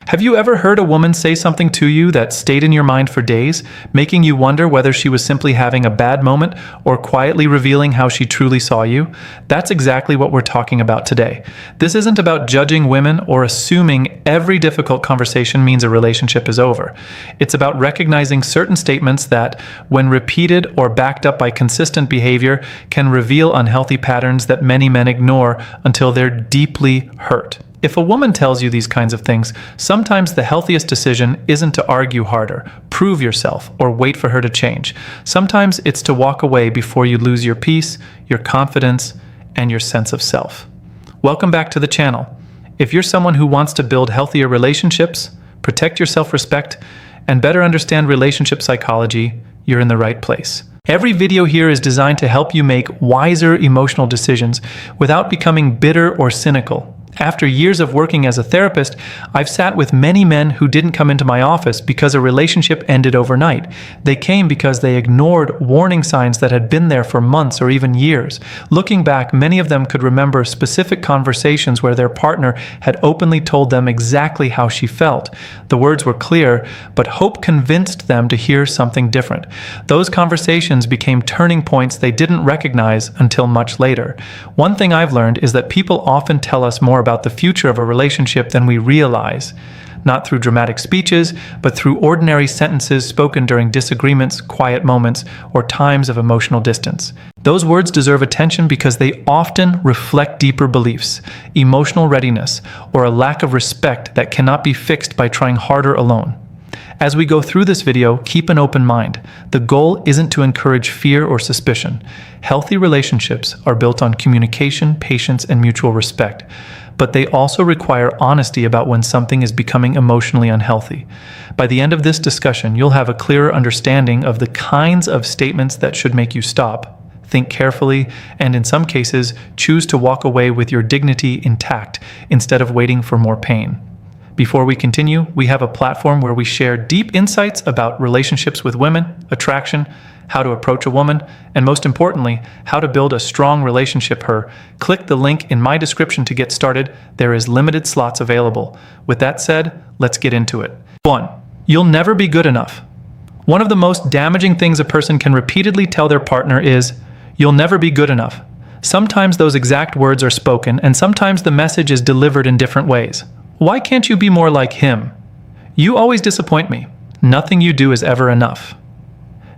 Have you ever heard a woman say something to you that stayed in your mind for days, making you wonder whether she was simply having a bad moment or quietly revealing how she truly saw you? That's exactly what we're talking about today. This isn't about judging women or assuming every difficult conversation means a relationship is over. It's about recognizing certain statements that, when repeated or backed up by consistent behavior, can reveal unhealthy patterns that many men ignore until they're deeply hurt. If a woman tells you these kinds of things, sometimes the healthiest decision isn't to argue harder, prove yourself, or wait for her to change. Sometimes it's to walk away before you lose your peace, your confidence, and your sense of self. Welcome back to the channel. If you're someone who wants to build healthier relationships, protect your self-respect, and better understand relationship psychology, you're in the right place. Every video here is designed to help you make wiser emotional decisions without becoming bitter or cynical. After years of working as a therapist, I've sat with many men who didn't come into my office because a relationship ended overnight. They came because they ignored warning signs that had been there for months or even years. Looking back, many of them could remember specific conversations where their partner had openly told them exactly how she felt. The words were clear, but hope convinced them to hear something different. Those conversations became turning points they didn't recognize until much later. One thing I've learned is that people often tell us more about the future of a relationship than we realize, not through dramatic speeches, but through ordinary sentences spoken during disagreements, quiet moments, or times of emotional distance. Those words deserve attention because they often reflect deeper beliefs, emotional readiness, or a lack of respect that cannot be fixed by trying harder alone. As we go through this video, keep an open mind. The goal isn't to encourage fear or suspicion. Healthy relationships are built on communication, patience, and mutual respect. But they also require honesty about when something is becoming emotionally unhealthy. By the end of this discussion, you'll have a clearer understanding of the kinds of statements that should make you stop, think carefully, and in some cases, choose to walk away with your dignity intact instead of waiting for more pain. Before we continue, we have a platform where we share deep insights about relationships with women, attraction, how to approach a woman, and most importantly, how to build a strong relationship with her. Click the link in my description to get started. There is limited slots available. With that said, let's get into it. 1. You'll never be good enough. One of the most damaging things a person can repeatedly tell their partner is, "You'll never be good enough." Sometimes those exact words are spoken, and sometimes the message is delivered in different ways. Why can't you be more like him? You always disappoint me. Nothing you do is ever enough.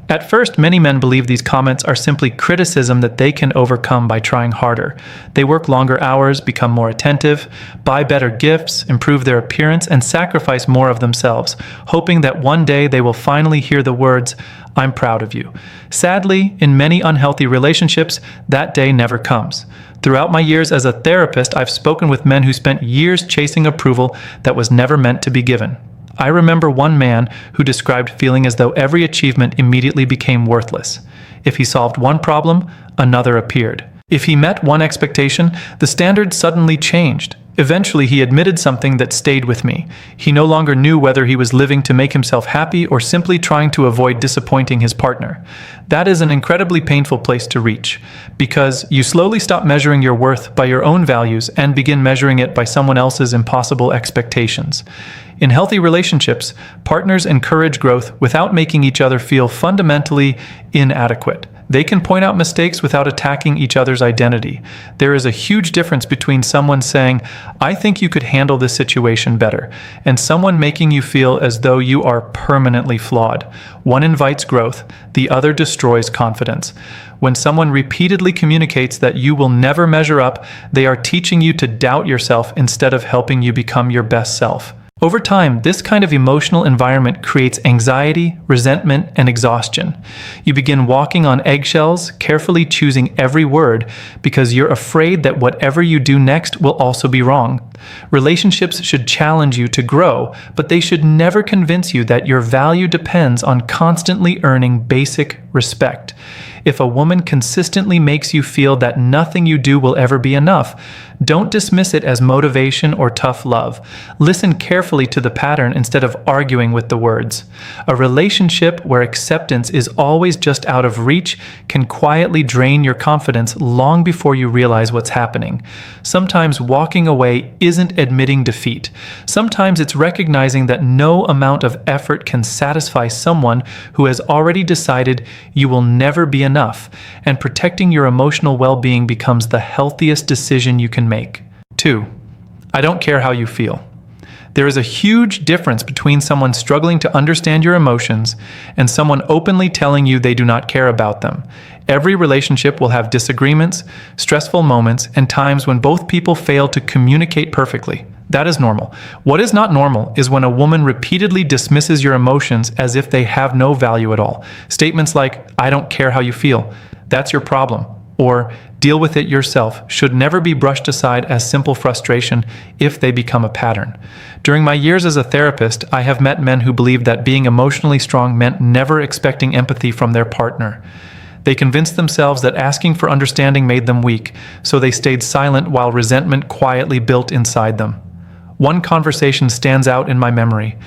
At first, many men believe these comments are simply criticism that they can overcome by trying harder. They work longer hours, become more attentive, buy better gifts, improve their appearance, and sacrifice more of themselves, hoping that one day they will finally hear the words, "I'm proud of you." Sadly, in many unhealthy relationships, that day never comes. Throughout my years as a therapist, I've spoken with men who spent years chasing approval that was never meant to be given. I remember one man who described feeling as though every achievement immediately became worthless. If he solved one problem, another appeared. If he met one expectation, the standard suddenly changed. Eventually, he admitted something that stayed with me. He no longer knew whether he was living to make himself happy or simply trying to avoid disappointing his partner. That is an incredibly painful place to reach, because you slowly stop measuring your worth by your own values and begin measuring it by someone else's impossible expectations. In healthy relationships, partners encourage growth without making each other feel fundamentally inadequate. They can point out mistakes without attacking each other's identity. There is a huge difference between someone saying, "I think you could handle this situation better," and someone making you feel as though you are permanently flawed. One invites growth, the other destroys confidence. When someone repeatedly communicates that you will never measure up, they are teaching you to doubt yourself instead of helping you become your best self. Over time, this kind of emotional environment creates anxiety, resentment, and exhaustion. You begin walking on eggshells, carefully choosing every word because you're afraid that whatever you do next will also be wrong. Relationships should challenge you to grow, but they should never convince you that your value depends on constantly earning basic respect. If a woman consistently makes you feel that nothing you do will ever be enough, Don't dismiss it as motivation or tough love. Listen carefully to the pattern instead of arguing with the words. A relationship where acceptance is always just out of reach can quietly drain your confidence long before you realize what's happening. Sometimes walking away isn't admitting defeat. Sometimes it's recognizing that no amount of effort can satisfy someone who has already decided you will never be enough, and protecting your emotional well-being becomes the healthiest decision you can make. 2. I don't care how you feel. There is a huge difference between someone struggling to understand your emotions and someone openly telling you they do not care about them. Every relationship will have disagreements, stressful moments, and times when both people fail to communicate perfectly. That is normal. What is not normal is when a woman repeatedly dismisses your emotions as if they have no value at all. Statements like, "I don't care how you feel. That's your problem," or "deal with it yourself," should never be brushed aside as simple frustration if they become a pattern. During my years as a therapist, I have met men who believed that being emotionally strong meant never expecting empathy from their partner. They convinced themselves that asking for understanding made them weak, so they stayed silent while resentment quietly built inside them. One conversation stands out in my memory.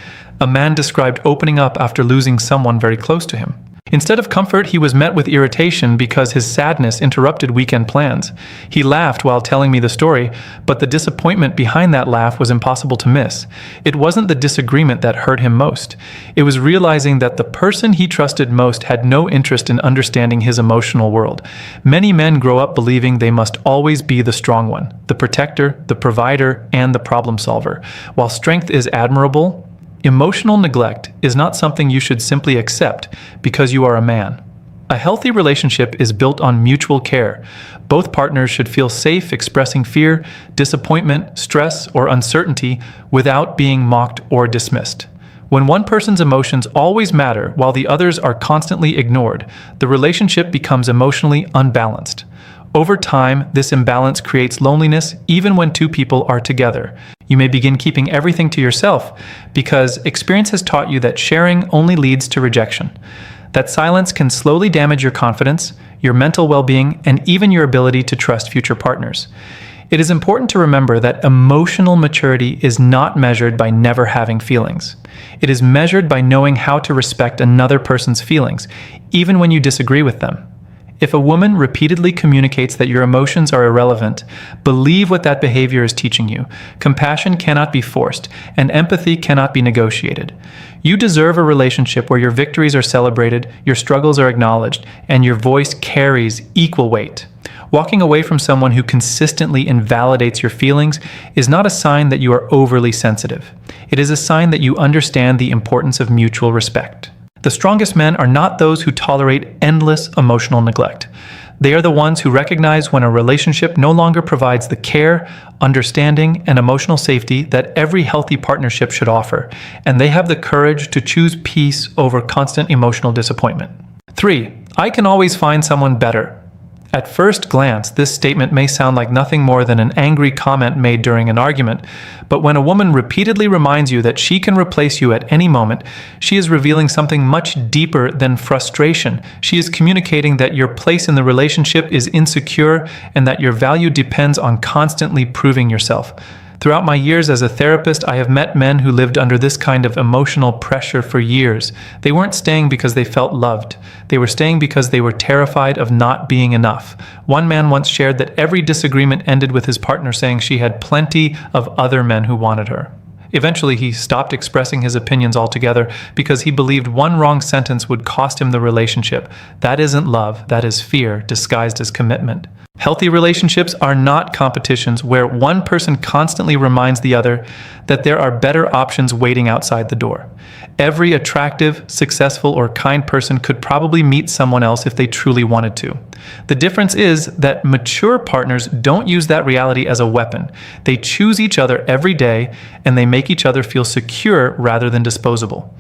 A man described opening up after losing someone very close to him. Instead of comfort, he was met with irritation because his sadness interrupted weekend plans. He laughed while telling me the story, but the disappointment behind that laugh was impossible to miss. It wasn't the disagreement that hurt him most. It was realizing that the person he trusted most had no interest in understanding his emotional world. Many men grow up believing they must always be the strong one, the protector, the provider, and the problem solver. While strength is admirable, emotional neglect is not something you should simply accept because you are a man. A healthy relationship is built on mutual care. Both partners should feel safe expressing fear, disappointment, stress, or uncertainty without being mocked or dismissed. When one person's emotions always matter while the others are constantly ignored, the relationship becomes emotionally unbalanced. Over time, this imbalance creates loneliness even when two people are together. You may begin keeping everything to yourself because experience has taught you that sharing only leads to rejection. That silence can slowly damage your confidence, your mental well-being, and even your ability to trust future partners. It is important to remember that emotional maturity is not measured by never having feelings. It is measured by knowing how to respect another person's feelings, even when you disagree with them. If a woman repeatedly communicates that your emotions are irrelevant, believe what that behavior is teaching you. Compassion cannot be forced, and empathy cannot be negotiated. You deserve a relationship where your victories are celebrated, your struggles are acknowledged, and your voice carries equal weight. Walking away from someone who consistently invalidates your feelings is not a sign that you are overly sensitive. It is a sign that you understand the importance of mutual respect. The strongest men are not those who tolerate endless emotional neglect. They are the ones who recognize when a relationship no longer provides the care, understanding, and emotional safety that every healthy partnership should offer, and they have the courage to choose peace over constant emotional disappointment. 3. I can always find someone better. At first glance, this statement may sound like nothing more than an angry comment made during an argument, but when a woman repeatedly reminds you that she can replace you at any moment, she is revealing something much deeper than frustration. She is communicating that your place in the relationship is insecure and that your value depends on constantly proving yourself. Throughout my years as a therapist, I have met men who lived under this kind of emotional pressure for years. They weren't staying because they felt loved. They were staying because they were terrified of not being enough. One man once shared that every disagreement ended with his partner saying she had plenty of other men who wanted her. Eventually, he stopped expressing his opinions altogether because he believed one wrong sentence would cost him the relationship. That isn't love, that is fear disguised as commitment. Healthy relationships are not competitions where one person constantly reminds the other that there are better options waiting outside the door. Every attractive, successful, or kind person could probably meet someone else if they truly wanted to. The difference is that mature partners don't use that reality as a weapon. They choose each other every day, and they make each other feel secure rather than disposable.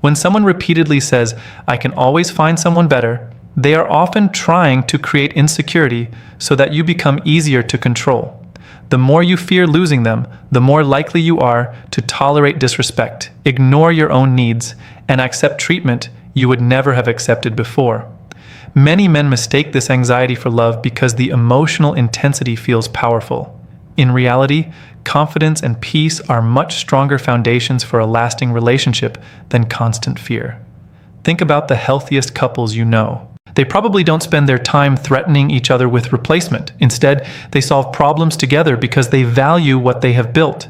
When someone repeatedly says, "I can always find someone better," they are often trying to create insecurity so that you become easier to control. The more you fear losing them, the more likely you are to tolerate disrespect, ignore your own needs, and accept treatment you would never have accepted before. Many men mistake this anxiety for love because the emotional intensity feels powerful. In reality, confidence and peace are much stronger foundations for a lasting relationship than constant fear. Think about the healthiest couples you know. They probably don't spend their time threatening each other with replacement. Instead, they solve problems together because they value what they have built.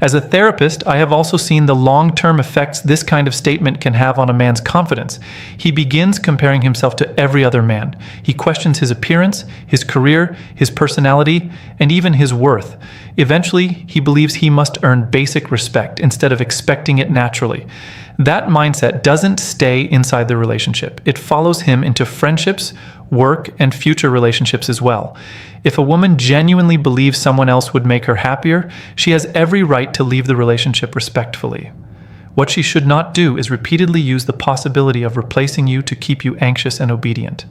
As a therapist, I have also seen the long-term effects this kind of statement can have on a man's confidence. He begins comparing himself to every other man. He questions his appearance, his career, his personality, and even his worth. Eventually, he believes he must earn basic respect instead of expecting it naturally. That mindset doesn't stay inside the relationship. It follows him into friendships, work, and future relationships as well. If a woman genuinely believes someone else would make her happier, she has every right to leave the relationship respectfully. What she should not do is repeatedly use the possibility of replacing you to keep you anxious and obedient.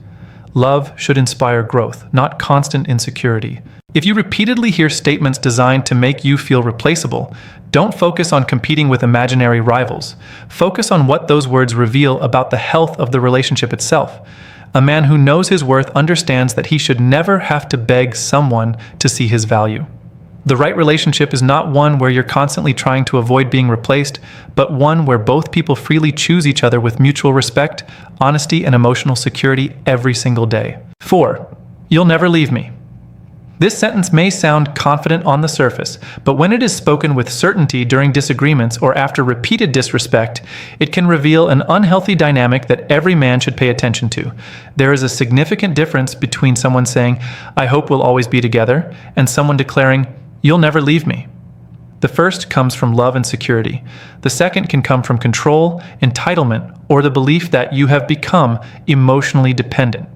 Love should inspire growth, not constant insecurity. If you repeatedly hear statements designed to make you feel replaceable, don't focus on competing with imaginary rivals. Focus on what those words reveal about the health of the relationship itself. A man who knows his worth understands that he should never have to beg someone to see his value. The right relationship is not one where you're constantly trying to avoid being replaced, but one where both people freely choose each other with mutual respect, honesty, and emotional security every single day. 4. You'll never leave me. This sentence may sound confident on the surface, but when it is spoken with certainty during disagreements or after repeated disrespect, it can reveal an unhealthy dynamic that every man should pay attention to. There is a significant difference between someone saying, "I hope we'll always be together," and someone declaring, "You'll never leave me." The first comes from love and security. The second can come from control, entitlement, or the belief that you have become emotionally dependent.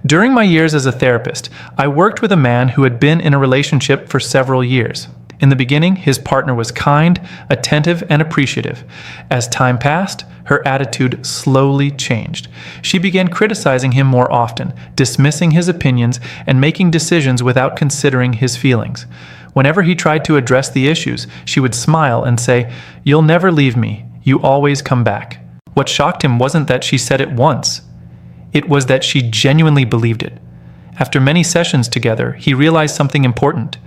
During my years as a therapist, I worked with a man who had been in a relationship for several years. In the beginning, his partner was kind, attentive, and appreciative. As time passed, her attitude slowly changed. She began criticizing him more often, dismissing his opinions, and making decisions without considering his feelings. Whenever he tried to address the issues, she would smile and say, "You'll never leave me. You always come back." What shocked him wasn't that she said it once. It was that she genuinely believed it. After many sessions together, he realized something important.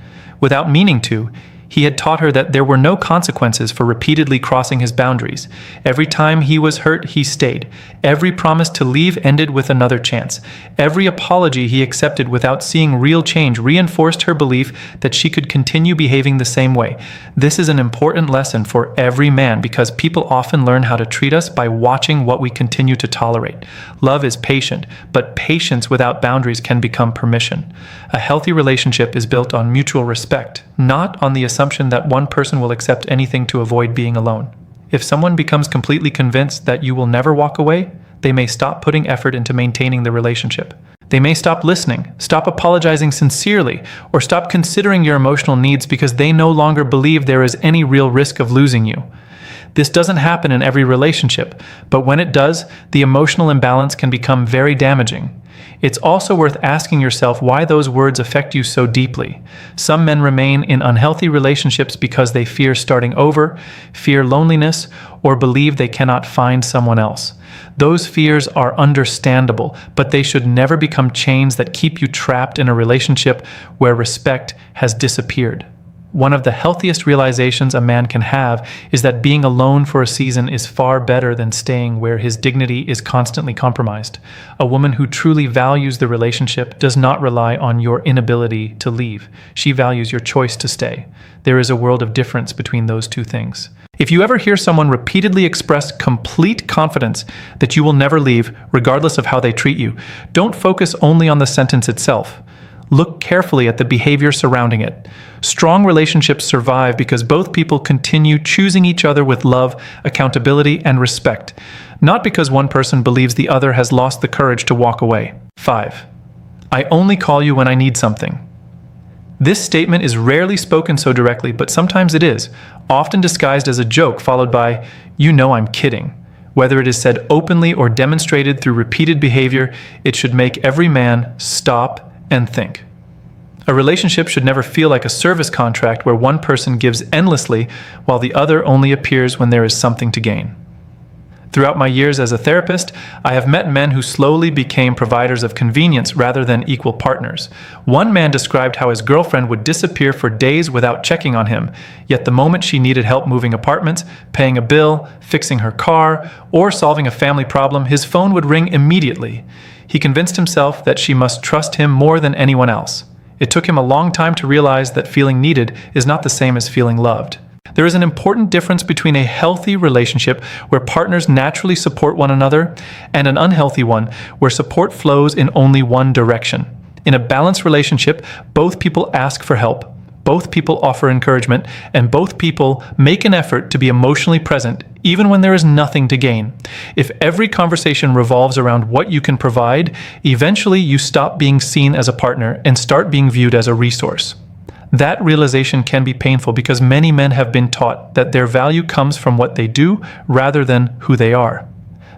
Without meaning to, he had taught her that there were no consequences for repeatedly crossing his boundaries. Every time he was hurt, he stayed. Every promise to leave ended with another chance. Every apology he accepted without seeing real change reinforced her belief that she could continue behaving the same way. This is an important lesson for every man because people often learn how to treat us by watching what we continue to tolerate. Love is patient, but patience without boundaries can become permission. A healthy relationship is built on mutual respect, not on the assumption that one person will accept anything to avoid being alone. If someone becomes completely convinced that you will never walk away, they may stop putting effort into maintaining the relationship. They may stop listening, stop apologizing sincerely, or stop considering your emotional needs because they no longer believe there is any real risk of losing you. This doesn't happen in every relationship, but when it does, the emotional imbalance can become very damaging. It's also worth asking yourself why those words affect you so deeply. Some men remain in unhealthy relationships because they fear starting over, fear loneliness, or believe they cannot find someone else. Those fears are understandable, but they should never become chains that keep you trapped in a relationship where respect has disappeared. One of the healthiest realizations a man can have is that being alone for a season is far better than staying where his dignity is constantly compromised. A woman who truly values the relationship does not rely on your inability to leave. She values your choice to stay. There is a world of difference between those two things. If you ever hear someone repeatedly express complete confidence that you will never leave, regardless of how they treat you, don't focus only on the sentence itself. Look carefully at the behavior surrounding it. Strong relationships survive because both people continue choosing each other with love, accountability, and respect, not because one person believes the other has lost the courage to walk away. 5. I only call you when I need something. This statement is rarely spoken so directly, but sometimes it is, often disguised as a joke followed by, "You know I'm kidding." Whether it is said openly or demonstrated through repeated behavior, it should make every man stop and think. A relationship should never feel like a service contract where one person gives endlessly while the other only appears when there is something to gain. Throughout my years as a therapist, I have met men who slowly became providers of convenience rather than equal partners. One man described how his girlfriend would disappear for days without checking on him, yet the moment she needed help moving apartments, paying a bill, fixing her car, or solving a family problem, his phone would ring immediately. He convinced himself that she must trust him more than anyone else. It took him a long time to realize that feeling needed is not the same as feeling loved. There is an important difference between a healthy relationship where partners naturally support one another and an unhealthy one where support flows in only one direction. In a balanced relationship, both people ask for help, both people offer encouragement, and both people make an effort to be emotionally present even when there is nothing to gain. If every conversation revolves around what you can provide, eventually you stop being seen as a partner and start being viewed as a resource. That realization can be painful because many men have been taught that their value comes from what they do rather than who they are.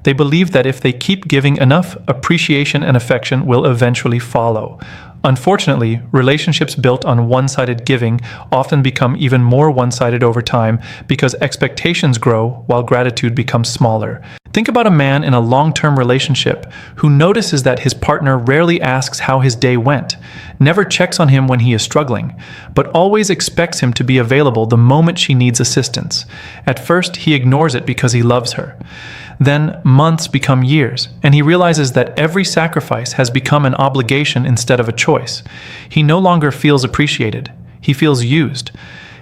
They believe that if they keep giving enough, appreciation and affection will eventually follow. Unfortunately, relationships built on one-sided giving often become even more one-sided over time because expectations grow while gratitude becomes smaller. Think about a man in a long-term relationship who notices that his partner rarely asks how his day went, never checks on him when he is struggling, but always expects him to be available the moment she needs assistance. At first, he ignores it because he loves her. Then months become years, and he realizes that every sacrifice has become an obligation instead of a choice. He no longer feels appreciated. He feels used.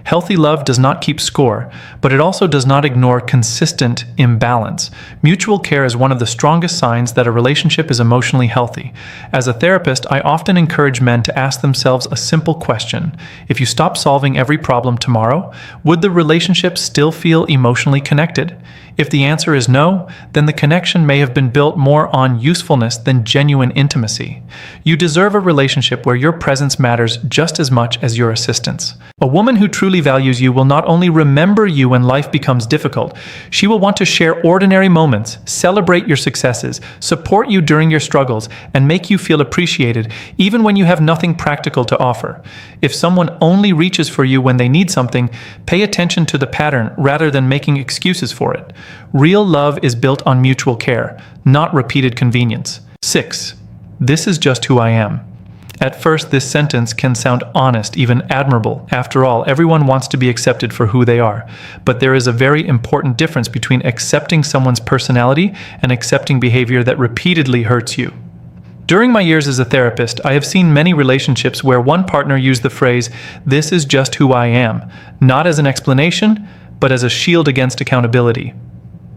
Healthy love does not keep score, but it also does not ignore consistent imbalance. Mutual care is one of the strongest signs that a relationship is emotionally healthy. As a therapist, I often encourage men to ask themselves a simple question. If you stop solving every problem tomorrow, would the relationship still feel emotionally connected? If the answer is no, then the connection may have been built more on usefulness than genuine intimacy. You deserve a relationship where your presence matters just as much as your assistance. A woman who truly values you will not only remember you when life becomes difficult, she will want to share ordinary moments, celebrate your successes, support you during your struggles, and make you feel appreciated even when you have nothing practical to offer. If someone only reaches for you when they need something, pay attention to the pattern rather than making excuses for it. Real love is built on mutual care, not repeated convenience. 6. This is just who I am. At first, this sentence can sound honest, even admirable. After all, everyone wants to be accepted for who they are. But there is a very important difference between accepting someone's personality and accepting behavior that repeatedly hurts you. During my years as a therapist, I have seen many relationships where one partner used the phrase, "This is just who I am," not as an explanation, but as a shield against accountability.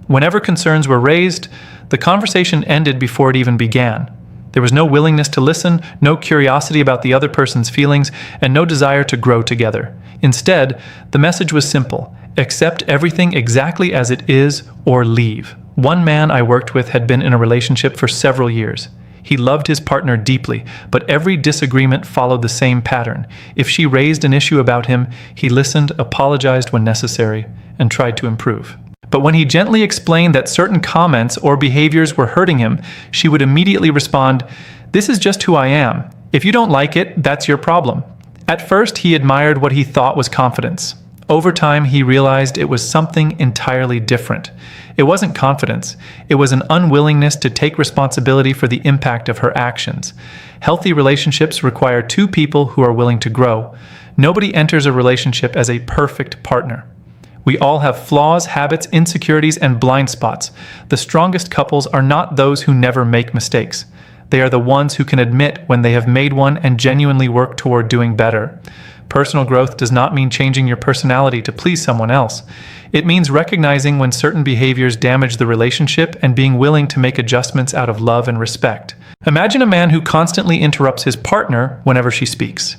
Whenever concerns were raised, the conversation ended before it even began. There was no willingness to listen, no curiosity about the other person's feelings, and no desire to grow together. Instead, the message was simple: accept everything exactly as it is or leave. One man I worked with had been in a relationship for several years. He loved his partner deeply, but every disagreement followed the same pattern. If she raised an issue about him, he listened, apologized when necessary, and tried to improve. But when he gently explained that certain comments or behaviors were hurting him, she would immediately respond, "This is just who I am. If you don't like it, that's your problem." At first, he admired what he thought was confidence. Over time, he realized it was something entirely different. It wasn't confidence. It was an unwillingness to take responsibility for the impact of her actions. Healthy relationships require two people who are willing to grow. Nobody enters a relationship as a perfect partner. We all have flaws, habits, insecurities, and blind spots. The strongest couples are not those who never make mistakes. They are the ones who can admit when they have made one and genuinely work toward doing better. Personal growth does not mean changing your personality to please someone else. It means recognizing when certain behaviors damage the relationship and being willing to make adjustments out of love and respect. Imagine a man who constantly interrupts his partner whenever she speaks.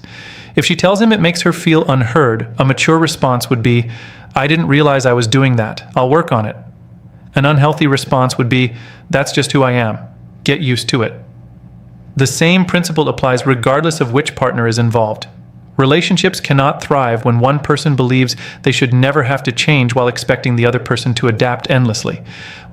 If she tells him it makes her feel unheard, a mature response would be, "I didn't realize I was doing that. I'll work on it." An unhealthy response would be, "That's just who I am. Get used to it." The same principle applies regardless of which partner is involved. Relationships cannot thrive when one person believes they should never have to change while expecting the other person to adapt endlessly.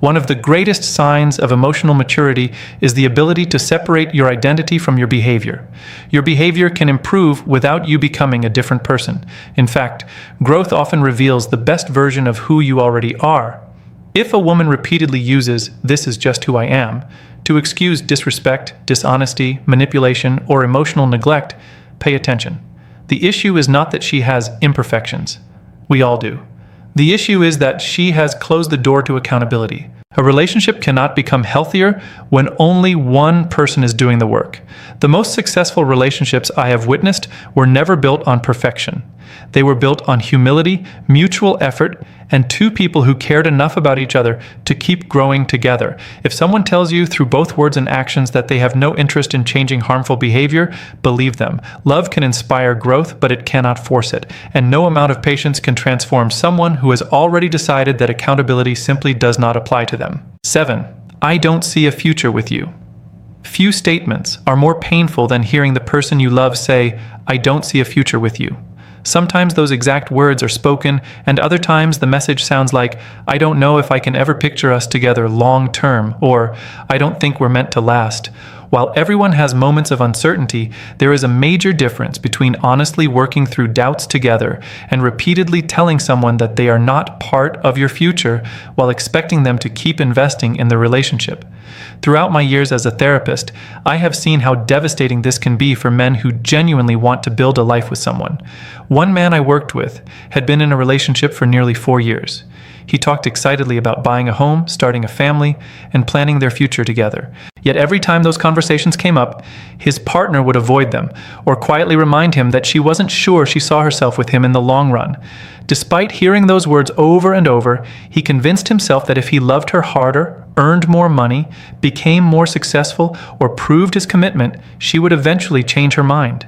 One of the greatest signs of emotional maturity is the ability to separate your identity from your behavior. Your behavior can improve without you becoming a different person. In fact, growth often reveals the best version of who you already are. If a woman repeatedly uses "this is just who I am" to excuse disrespect, dishonesty, manipulation, or emotional neglect, pay attention. The issue is not that she has imperfections. We all do. The issue is that she has closed the door to accountability. A relationship cannot become healthier when only one person is doing the work. The most successful relationships I have witnessed were never built on perfection. They were built on humility, mutual effort, and two people who cared enough about each other to keep growing together. If someone tells you through both words and actions that they have no interest in changing harmful behavior, believe them. Love can inspire growth, but it cannot force it. And no amount of patience can transform someone who has already decided that accountability simply does not apply to them. 7. I don't see a future with you. Few statements are more painful than hearing the person you love say, "I don't see a future with you." Sometimes those exact words are spoken, and other times the message sounds like, "I don't know if I can ever picture us together long term," or "I don't think we're meant to last." While everyone has moments of uncertainty, there is a major difference between honestly working through doubts together and repeatedly telling someone that they are not part of your future while expecting them to keep investing in the relationship. Throughout my years as a therapist, I have seen how devastating this can be for men who genuinely want to build a life with someone. One man I worked with had been in a relationship for nearly 4 years. He talked excitedly about buying a home, starting a family, and planning their future together. Yet every time those conversations came up, his partner would avoid them or quietly remind him that she wasn't sure she saw herself with him in the long run. Despite hearing those words over and over, he convinced himself that if he loved her harder, earned more money, became more successful, or proved his commitment, she would eventually change her mind.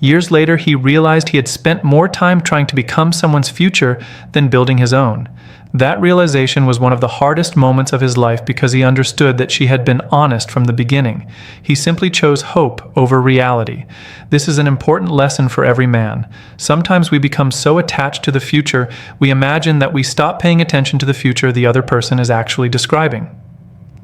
Years later, he realized he had spent more time trying to become someone's future than building his own. That realization was one of the hardest moments of his life because he understood that she had been honest from the beginning. He simply chose hope over reality. This is an important lesson for every man. Sometimes we become so attached to the future, we imagine that we stop paying attention to the future the other person is actually describing.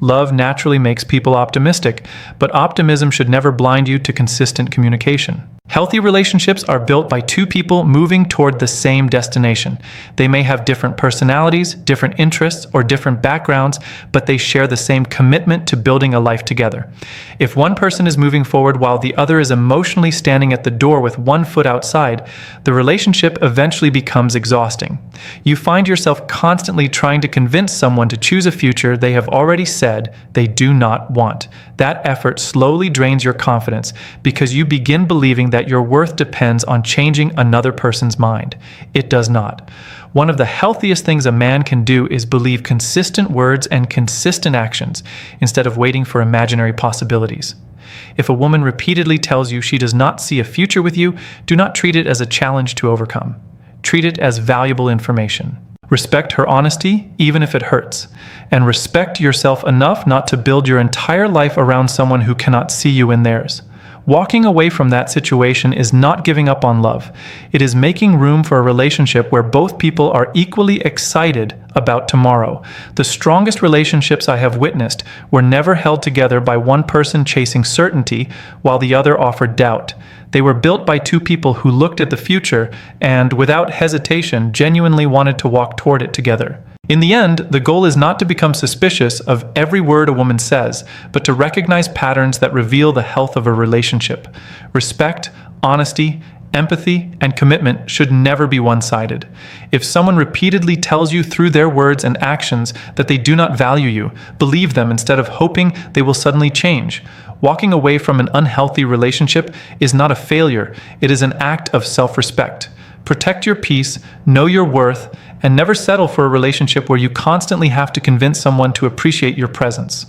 Love naturally makes people optimistic, but optimism should never blind you to consistent communication. Healthy relationships are built by two people moving toward the same destination. They may have different personalities, different interests, or different backgrounds, but they share the same commitment to building a life together. If one person is moving forward while the other is emotionally standing at the door with one foot outside, the relationship eventually becomes exhausting. You find yourself constantly trying to convince someone to choose a future they have already said they do not want. That effort slowly drains your confidence because you begin believing that your worth depends on changing another person's mind. It does not. One of the healthiest things a man can do is believe consistent words and consistent actions instead of waiting for imaginary possibilities. If a woman repeatedly tells you she does not see a future with you, do not treat it as a challenge to overcome. Treat it as valuable information. Respect her honesty, even if it hurts. And respect yourself enough not to build your entire life around someone who cannot see you in theirs. Walking away from that situation is not giving up on love. It is making room for a relationship where both people are equally excited about tomorrow. The strongest relationships I have witnessed were never held together by one person chasing certainty while the other offered doubt. They were built by two people who looked at the future and, without hesitation, genuinely wanted to walk toward it together. In the end, the goal is not to become suspicious of every word a woman says, but to recognize patterns that reveal the health of a relationship. Respect, honesty, empathy, and commitment should never be one-sided. If someone repeatedly tells you through their words and actions that they do not value you, believe them instead of hoping they will suddenly change. Walking away from an unhealthy relationship is not a failure, it is an act of self-respect. Protect your peace, know your worth, and never settle for a relationship where you constantly have to convince someone to appreciate your presence.